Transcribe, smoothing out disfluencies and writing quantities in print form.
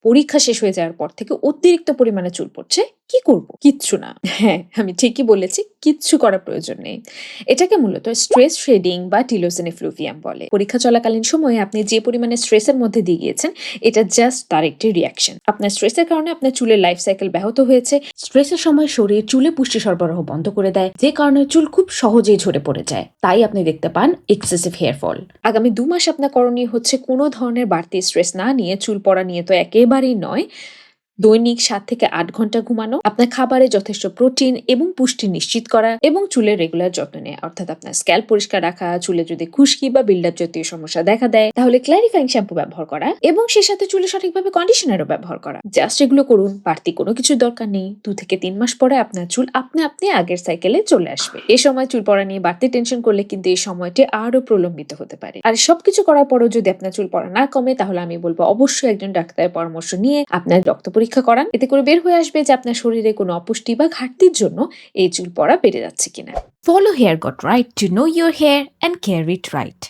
পরীক্ষা শেষ হয়ে যাওয়ার পর থেকে অতিরিক্ত পরিমাণে চুল পড়ছে, কি করব? কিচ্ছু না। হ্যাঁ, আমি ঠিকই বলেছি, কিচ্ছু করার প্রয়োজন নেই। এটাকে মূলত স্ট্রেস শেডিং বা টিলোসিন এফ্লুভিয়াম বলে। পরীক্ষা চলাকালীন সময়ে আপনি যে পরিমাণে স্ট্রেসের মধ্যে দিয়ে গিয়েছেন, এটা জাস্ট তার একটি রিঅ্যাকশন। আপনার স্ট্রেসের কারণে আপনার চুলের লাইফ সাইকেল ব্যাহত হয়েছে। স্ট্রেসের সময় শরীর চুলে পুষ্টি সরবরাহ বন্ধ করে দেয়, যে কারণে চুল খুব সহজেই ঝরে পড়ে যায়। তাই আপনি দেখতে পান এক্সেসিভ হেয়ার ফল। আগামী 2 মাস আপনার করণীয় হচ্ছে কোনো ধরনের বাড়তি স্ট্রেস না নিয়ে, চুল পড়া নিয়ে তো একেবারেই নয়, দৈনিক 7 থেকে 8 ঘন্টা ঘুমানো, আপনার খাবারে যথেষ্ট প্রোটিন এবং পুষ্টি নিশ্চিত করা এবং চুলের রেগুলার যত্ন নেওয়া, অর্থাৎ আপনার স্ক্যাল্প পরিষ্কার রাখা, চুলে যদি খুশকি বা বিল্ডআপ জাতীয় সমস্যা দেখা দেয় তাহলে ক্ল্যারিফাইং শ্যাম্পু ব্যবহার করা এবং সেই সাথে চুলে সঠিকভাবে কন্ডিশনারও ব্যবহার করা। জাস্ট এগুলো করুন, বাড়তি কোনো কিছুর দরকার নেই। 2 থেকে 3 মাস পরে আপনার চুল আপনি আগের সাইকেলে চলে আসবে। এ সময় চুল পড়া নিয়ে বাড়তি টেনশন করলে কিন্তু এই সময়টি আরো প্রলম্বিত হতে পারে। আর সবকিছু করার পরেও যদি আপনার চুল পড়া না কমে, তাহলে আমি বলবো অবশ্যই একজন ডাক্তারের পরামর্শ নিয়ে আপনার রক্ত পরীক্ষা করান। এতে করে বের হয়ে আসবে যে আপনার শরীরে কোনো অপুষ্টি বা ঘাটতির জন্য এই চুল পড়া বেড়ে যাচ্ছে কিনা। Follow Hair Got Right to know your hair and care it right.